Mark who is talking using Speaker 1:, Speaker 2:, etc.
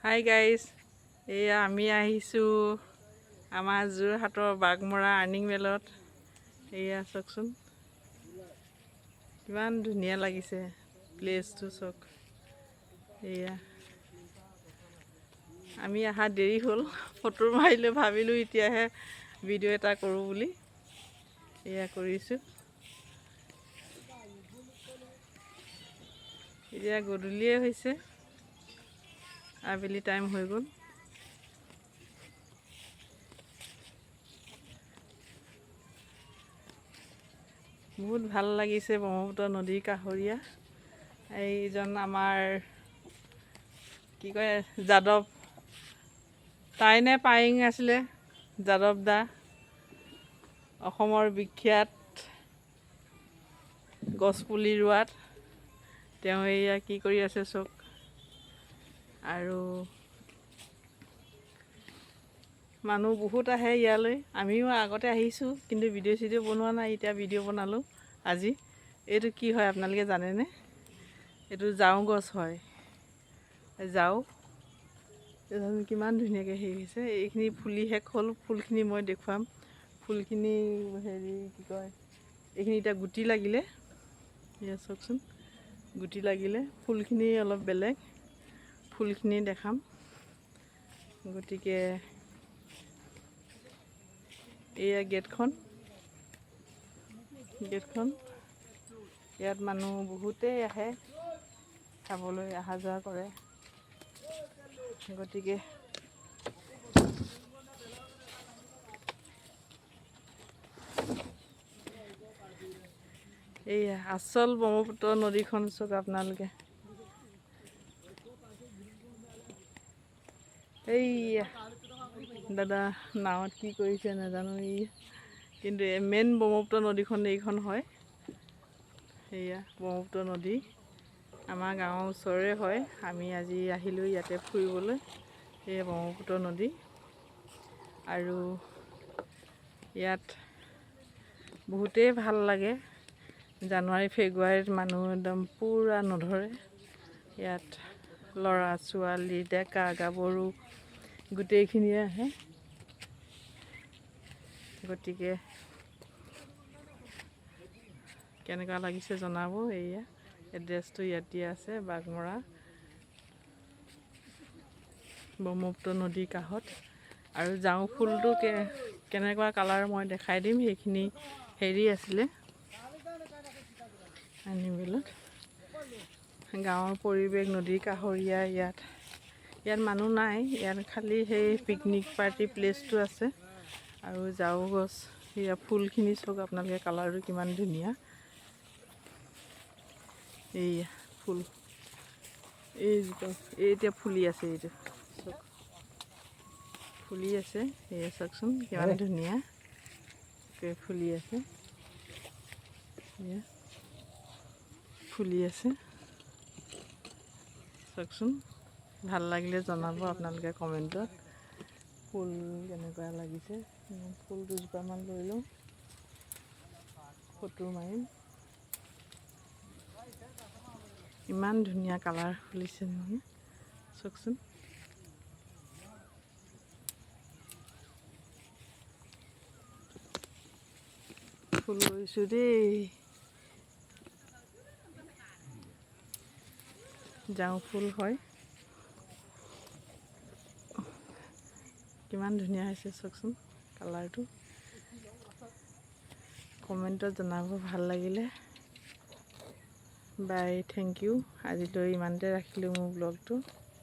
Speaker 1: Hi guys, এয়া আমি আহিছোঁ আমাৰ যোৰহাটৰ বাঘমৰা আৰ্নিং মেলত। এয়া চাওকচোন কিমান ধুনীয়া লাগিছে প্লেচটো চাওক। এয়া আমি অহা দেৰি হ'ল, ফটো মাৰিলোঁ, ভাবিলোঁ এতিয়াহে ভিডিঅ' এটা কৰোঁ বুলি এয়া কৰিছোঁ। এতিয়া গধূলিয়ে হৈছে, আবেলি টাইম হৈ গ'ল। বহুত ভাল লাগিছে ব্ৰহ্মপুত্ৰ নদীৰ কাষৰীয়া। এইজন আমাৰ কি কয় যাদৱ তাইনে পায়েং আছিলে, যাদৱ দা অসমৰ বিখ্যাত গছপুলি ৰোৱাত। তেওঁ এয়া কি কৰি আছে চাওক। আৰু মানুহ বহুত আহে ইয়ালৈ, আমিও আগতে আহিছোঁ কিন্তু ভিডিঅ' চিডিঅ' বনোৱা নাই, এতিয়া ভিডিঅ' বনালোঁ আজি। এইটো কি হয় আপোনালোকে জানেনে? এইটো ঝাও গছ হয়, ঝাও। কিমান ধুনীয়াকৈ হেৰি হৈছে, এইখিনি ফুলি শেষ হ'ল, ফুলখিনি মই দেখুৱাম। ফুলখিনি হেৰি কি কয়, এইখিনি এতিয়া গুটি লাগিলে, এয়া চাওকচোন গুটি লাগিলে। ফুলখিনি অলপ বেলেগ, ফুলখিনি দেখাম। গতিকে এয়া গেটখন, ইয়াত মানুহ বহুতেই আহে চাবলৈ, অহা যোৱা কৰে। গতিকে এইয়া আচল ব্ৰহ্মপুত্ৰ নদীখন চাওক আপোনালোকে। এইয়া দাদা নাৱত কি কৰিছে নাজানো, কিন্তু মেইন ব্ৰহ্মপুত্ৰ নদীখন এইখন হয়। সেয়া ব্ৰহ্মপুত্ৰ নদী আমাৰ গাঁৱৰ ওচৰৰে হয়। আমি আজি আহিলোঁ ইয়াতে ফুৰিবলৈ। এয়া ব্ৰহ্মপুত্ৰ নদী, আৰু ইয়াত বহুতেই ভাল লাগে। জানুৱাৰী ফেব্ৰুৱাৰীত মানুহ একদম পূৰা নধৰে। ইয়াত ল'ৰা ছোৱালী ডেকা গাভৰু গোটেইখিনিয়ে আহে। গতিকে কেনেকুৱা লাগিছে জনাব। এয়া এড্ৰেছটো ইয়াত দিয়া আছে, বাঘমৰা ব্ৰহ্মপুত্ৰ নদীৰ কাষত। আৰু ঝাও ফুলটো কেনেকুৱা কালাৰ মই দেখাই দিম। সেইখিনি হেৰি আছিলে আনিবেলত। গাঁৱৰ পৰিৱেশ, নদীৰ কাষৰীয়া। ইয়াত মানুহ নাই, ইয়াত খালি সেই পিকনিক পাৰ্টি প্লেচটো আছে। আৰু ঝাও গছ, সেয়া ফুলখিনি চাওক আপোনালোকে, কালাৰটো কিমান ধুনীয়া। এইয়া ফুল, এই এতিয়া ফুলি আছে, এইটো চাওক ফুলি আছে। এয়া চাওকচোন কিমান ধুনীয়া ফুলি আছে, এয়া ফুলি আছে চাওকচোন। ভাল লাগিলে জনাব আপোনালোকে কমেণ্টত, ফুল কেনেকুৱা লাগিছে। ফুল দুজোপামান লৈ লওঁ, ফটো মাৰিম। ইমান ধুনীয়া কালাৰ ফুলিছে নহয় চাওকচোন। ফুল ৰুইছোঁ দেই, ঝাও ফুল হয়। কিমান ধুনীয়া হৈছে চাওকচোন কালাৰটো। কমেণ্টত জনাব ভাল লাগিলে। বাই, থেংক ইউ। আজিলৈ ইমানতে ৰাখিলোঁ মোৰ ব্লগটো।